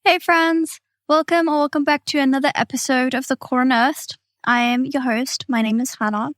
Hey friends, welcome back to another episode of the Core Unearthed. I am your host. My name is Hanaa.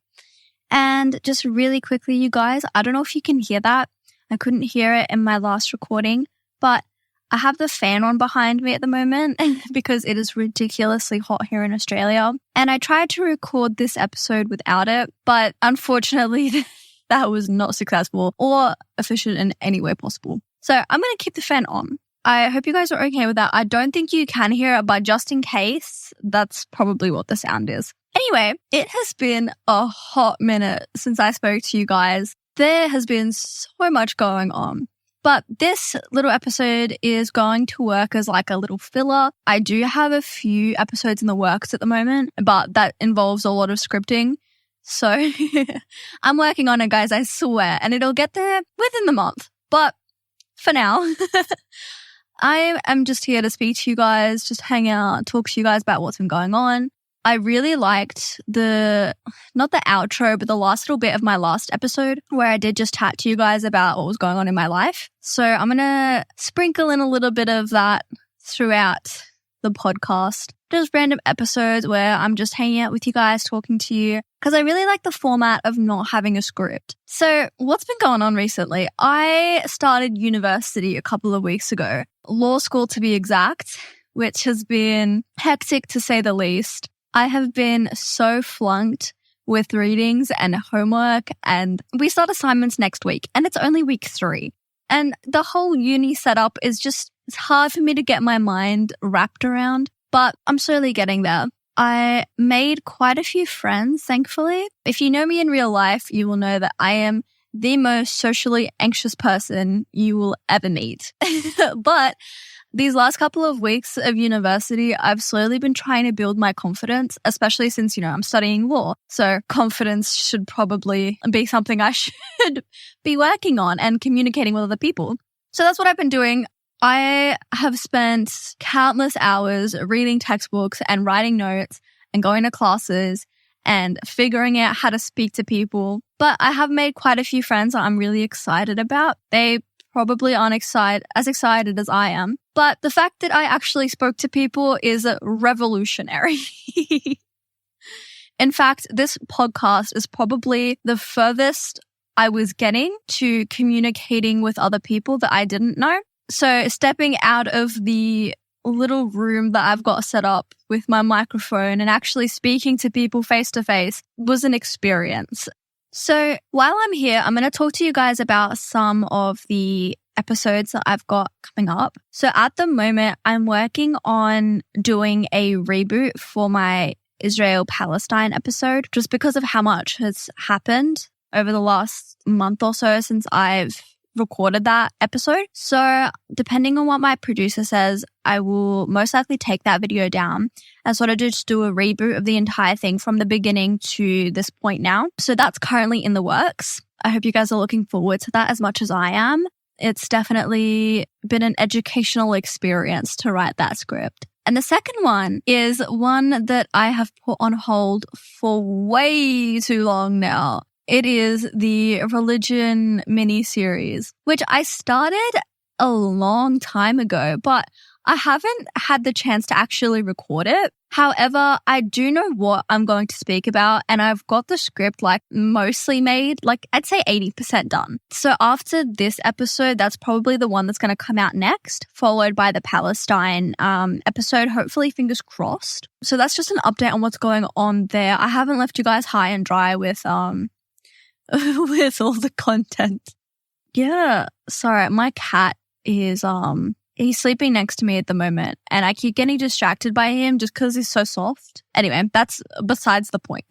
And just really quickly, you guys, I don't know if you can hear that. I couldn't hear it in my last recording, but I have the fan on behind me at the moment because it is ridiculously hot here in Australia. And I tried to record this episode without it, but unfortunately that was not successful or efficient in any way possible. So I'm going to keep the fan on. I hope you guys are okay with that. I don't think you can hear it, but just in case, that's probably what the sound is. Anyway, it has been a hot minute since I spoke to you guys. There has been so much going on. But this little episode is going to work as like a little filler. I do have a few episodes in the works at the moment, but that involves a lot of scripting. So I'm working on it, guys, I swear, and it'll get there within the month. But for now, I am just here to speak to you guys, just hang out, talk to you guys about what's been going on. I really liked not the outro, but the last little bit of my last episode where I did just chat to you guys about what was going on in my life. So I'm going to sprinkle in a little bit of that throughout the podcast. Just random episodes where I'm just hanging out with you guys, talking to you, because I really like the format of not having a script. So what's been going on recently? I started university a couple of weeks ago, law school to be exact, which has been hectic to say the least. I have been so flunked with readings and homework, and we start assignments next week and it's only week 3. And the whole uni setup is just, it's hard for me to get my mind wrapped around, but I'm slowly getting there. I made quite a few friends, thankfully. If you know me in real life, you will know that I am the most socially anxious person you will ever meet. But these last couple of weeks of university, I've slowly been trying to build my confidence, especially since, I'm studying law. So confidence should probably be something I should be working on and communicating with other people. So that's what I've been doing. I have spent countless hours reading textbooks and writing notes and going to classes and figuring out how to speak to people. But I have made quite a few friends that I'm really excited about. They probably aren't as excited as I am. But the fact that I actually spoke to people is revolutionary. In fact, this podcast is probably the furthest I was getting to communicating with other people that I didn't know. So stepping out of the little room that I've got set up with my microphone and actually speaking to people face to face was an experience. So while I'm here, I'm going to talk to you guys about some of the episodes that I've got coming up. So at the moment, I'm working on doing a reboot for my Israel-Palestine episode, just because of how much has happened over the last month or so since I've recorded that episode. So depending on what my producer says, I will most likely take that video down and sort of just do a reboot of the entire thing from the beginning to this point now. So that's currently in the works. I hope you guys are looking forward to that as much as I am. It's definitely been an educational experience to write that script. And the second one is one that I have put on hold for way too long now. It is the religion mini-series, which I started a long time ago, but I haven't had the chance to actually record it. However, I do know what I'm going to speak about, and I've got the script mostly made, I'd say 80% done. So after this episode, that's probably the one that's going to come out next, followed by the Palestine episode, hopefully fingers crossed. So that's just an update on what's going on there. I haven't left you guys high and dry with with all the content. Yeah, sorry, my cat is he's sleeping next to me at the moment and I keep getting distracted by him just because he's so soft. Anyway, that's besides the point.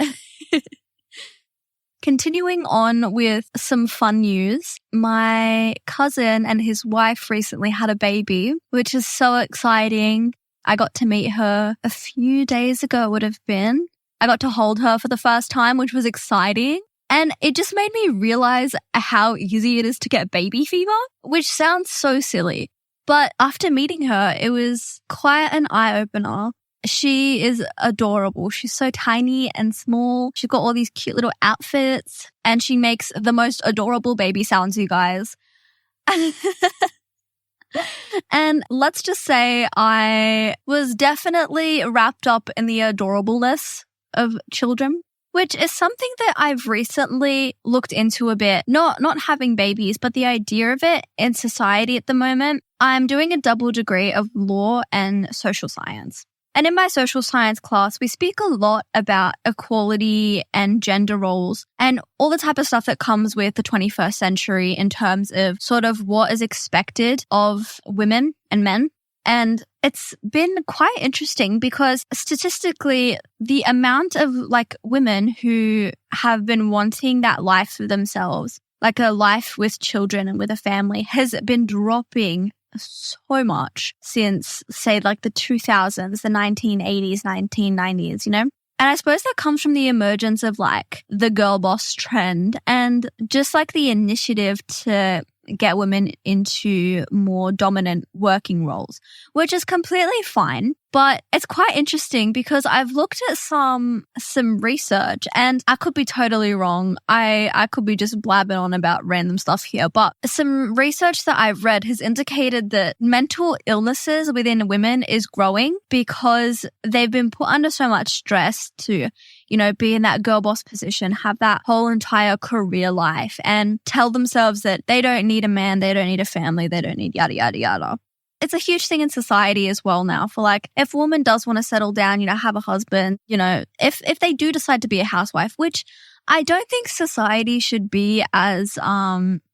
Continuing on with some fun news, my cousin and his wife recently had a baby, which is so exciting. I got to meet her a few days ago, it would have been. I got to hold her for the first time, which was exciting. And it just made me realize how easy it is to get baby fever, which sounds so silly. But after meeting her, it was quite an eye-opener. She is adorable. She's so tiny and small. She's got all these cute little outfits and she makes the most adorable baby sounds, you guys. And let's just say I was definitely wrapped up in the adorableness of children, which is something that I've recently looked into a bit. Not having babies, but the idea of it in society at the moment. I'm doing a double degree of law and social science. And in my social science class, we speak a lot about equality and gender roles and all the type of stuff that comes with the 21st century in terms of sort of what is expected of women and men. And it's been quite interesting because statistically, the amount of like women who have been wanting that life for themselves, like a life with children and with a family, has been dropping so much since, say, like the 2000s, the 1980s, 1990s, you know? And I suppose that comes from the emergence of like the girl boss trend and just like the initiative to get women into more dominant working roles, which is completely fine. But it's quite interesting because I've looked at some research and I could be totally wrong. I could be just blabbing on about random stuff here, but some research that I've read has indicated that mental illnesses within women is growing because they've been put under so much stress to, you know, be in that girl boss position, have that whole entire career life and tell themselves that they don't need a man, they don't need a family, they don't need yada, yada, yada. It's a huge thing in society as well now for like, if a woman does want to settle down, you know, have a husband, you know, if they do decide to be a housewife, which I don't think society should be as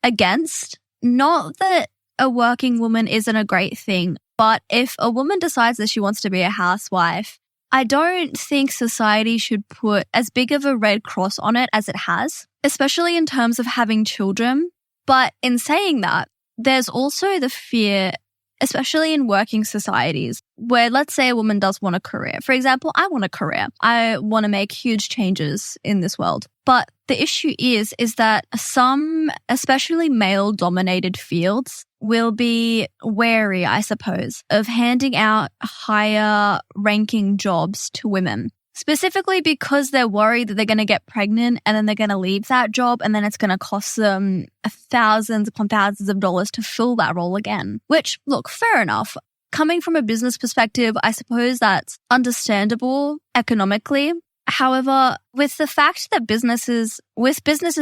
against. Not that a working woman isn't a great thing, but if a woman decides that she wants to be a housewife, I don't think society should put as big of a red cross on it as it has, especially in terms of having children. But in saying that, there's also the fear, especially in working societies, where let's say a woman does want a career. For example, I want a career. I want to make huge changes in this world. But the issue is that some, especially male-dominated fields, will be wary, I suppose, of handing out higher-ranking jobs to women. Specifically because they're worried that they're going to get pregnant and then they're going to leave that job and then it's going to cost them thousands upon thousands of dollars to fill that role again. Which, look, fair enough. Coming from a business perspective, I suppose that's understandable economically. However, with the fact that businesses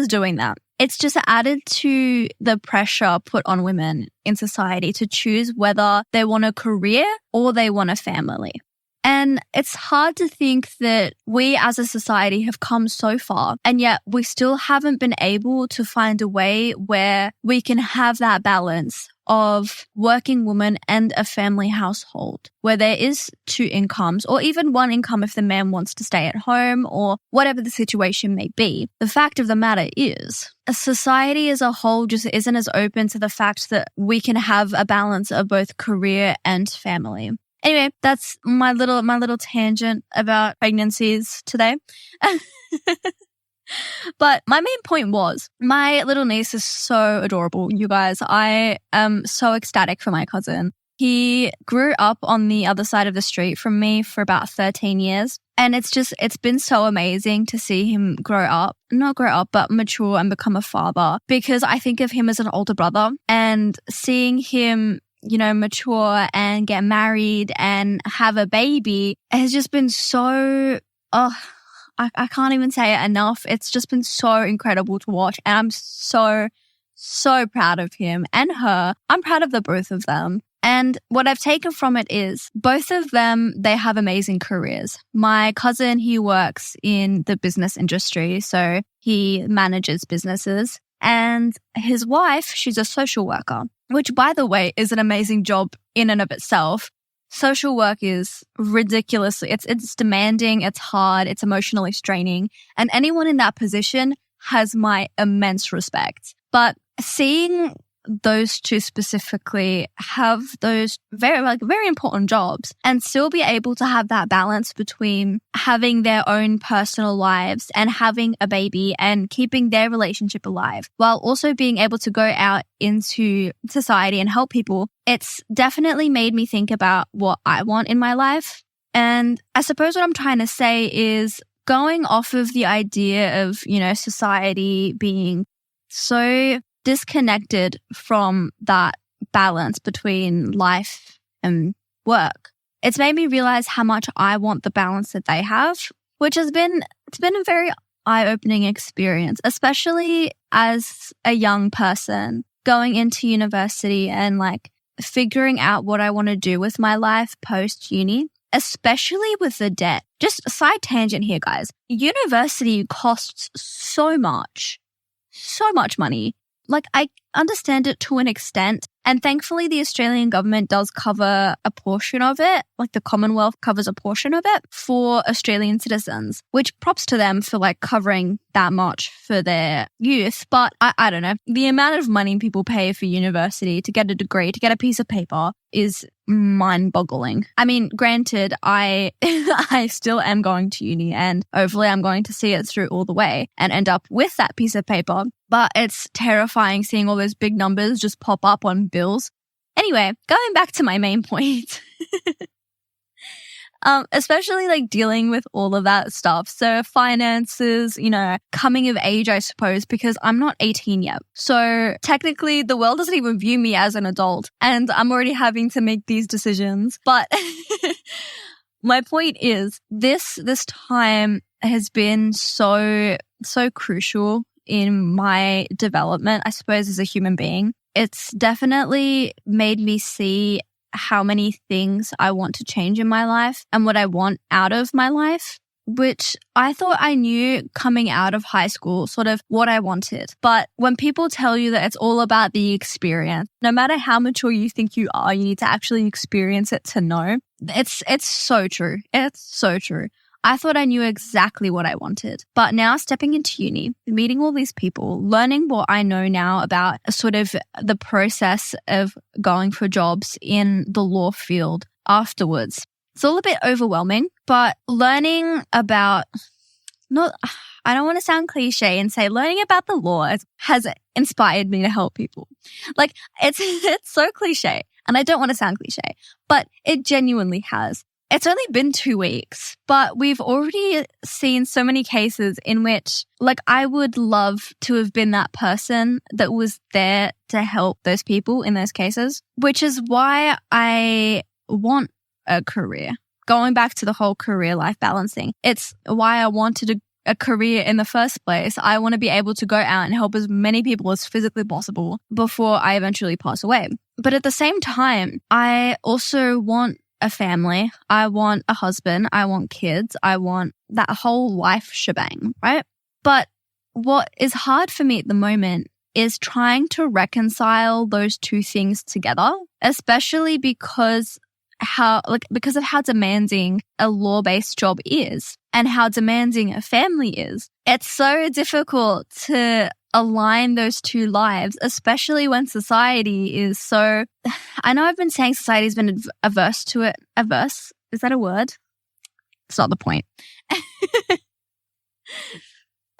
doing that, it's just added to the pressure put on women in society to choose whether they want a career or they want a family. And it's hard to think that we as a society have come so far, and yet we still haven't been able to find a way where we can have that balance of working woman and a family household, where there is two incomes or even one income if the man wants to stay at home or whatever the situation may be. The fact of the matter is, a society as a whole just isn't as open to the fact that we can have a balance of both career and family. Anyway, that's my little tangent about pregnancies today. But my main point was, my little niece is so adorable, you guys. I am so ecstatic for my cousin. He grew up on the other side of the street from me for about 13 years. And it's been so amazing to see him not grow up, but mature and become a father, because I think of him as an older brother, and seeing him, you know, mature and get married and have a baby has just been so, I can't even say it enough. It's just been so incredible to watch. And I'm so, so proud of him and her. I'm proud of the both of them. And what I've taken from it is both of them, they have amazing careers. My cousin, he works in the business industry, so he manages businesses. And his wife, she's a social worker, which, by the way, is an amazing job in and of itself. Social work is ridiculously, it's demanding, it's hard, it's emotionally straining. And anyone in that position has my immense respect. But seeing those two specifically have those very important jobs and still be able to have that balance between having their own personal lives and having a baby and keeping their relationship alive while also being able to go out into society and help people, it's definitely made me think about what I want in my life. And I suppose what I'm trying to say is, going off of the idea of, you know, society being so disconnected from that balance between life and work. It's made me realize how much I want the balance that they have, which it's been a very eye-opening experience, especially as a young person going into university and like figuring out what I want to do with my life post-uni, especially with the debt. Just a side tangent here, guys. University costs so much money. Like, I understand it to an extent. And thankfully, the Australian government does cover a portion of it. Like, the Commonwealth covers a portion of it for Australian citizens, which props to them for like covering that much for their youth. But I don't know. The amount of money people pay for university to get a degree, to get a piece of paper is mind-boggling. I mean, granted, I still am going to uni and hopefully I'm going to see it through all the way and end up with that piece of paper. But it's terrifying seeing all those big numbers just pop up on bills. Anyway, going back to my main point. Especially like dealing with all of that stuff. So finances, coming of age, I suppose, because I'm not 18 yet. So technically the world doesn't even view me as an adult and I'm already having to make these decisions. But my point is this time has been so crucial in my development, I suppose, as a human being. It's definitely made me see how many things I want to change in my life and what I want out of my life, which I thought I knew coming out of high school, sort of what I wanted. But when people tell you that it's all about the experience, no matter how mature you think you are, you need to actually experience it to know. It's so true. It's so true. I thought I knew exactly what I wanted. But now stepping into uni, meeting all these people, learning what I know now about sort of the process of going for jobs in the law field afterwards. It's all a bit overwhelming, but learning about, I don't want to sound cliche and say learning about the law has inspired me to help people. Like, it's so cliche, and I don't want to sound cliche, but it genuinely has. It's only been 2 weeks, but we've already seen so many cases in which, like, I would love to have been that person that was there to help those people in those cases, which is why I want a career. Going back to the whole career-life balancing, it's why I wanted a career in the first place. I want to be able to go out and help as many people as physically possible before I eventually pass away. But at the same time, I also want a family. I want a husband. I want kids. I want that whole life shebang, right? But what is hard for me at the moment is trying to reconcile those two things together, especially because of how demanding a law-based job is and how demanding a family is. It's so difficult to align those two lives, especially when society is so... I know I've been saying society's been averse to it. Averse? Is that a word? It's not the point.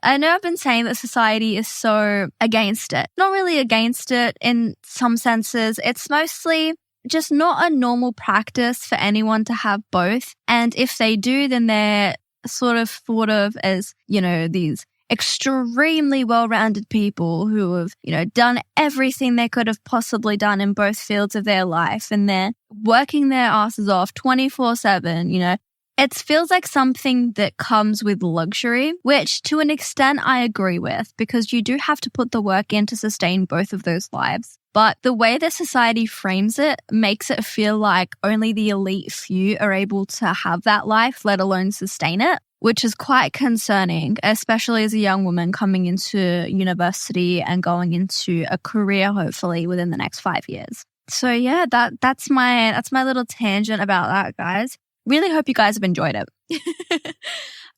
I know I've been saying that society is so against it. Not really against it in some senses. It's mostly just not a normal practice for anyone to have both. And if they do, then they're sort of thought of as, these extremely well-rounded people who have, done everything they could have possibly done in both fields of their life, and they're working their asses off 24/7, It feels like something that comes with luxury, which to an extent I agree with, because you do have to put the work in to sustain both of those lives. But the way that society frames it makes it feel like only the elite few are able to have that life, let alone sustain it, which is quite concerning, especially as a young woman coming into university and going into a career, hopefully, within the next 5 years. So yeah, that's my little tangent about that, guys. Really hope you guys have enjoyed it.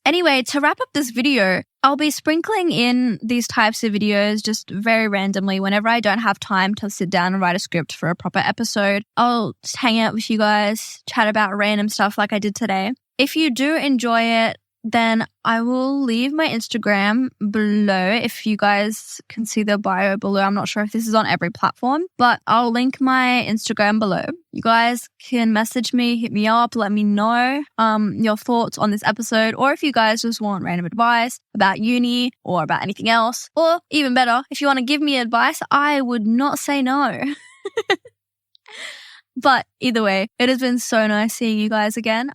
Anyway, to wrap up this video, I'll be sprinkling in these types of videos just very randomly whenever I don't have time to sit down and write a script for a proper episode. I'll just hang out with you guys, chat about random stuff like I did today. If you do enjoy it, then I will leave my Instagram below if you guys can see the bio below. I'm not sure if this is on every platform, but I'll link my Instagram below. You guys can message me, hit me up, let me know your thoughts on this episode, or if you guys just want random advice about uni or about anything else, or even better, if you want to give me advice, I would not say no. But either way, it has been so nice seeing you guys again.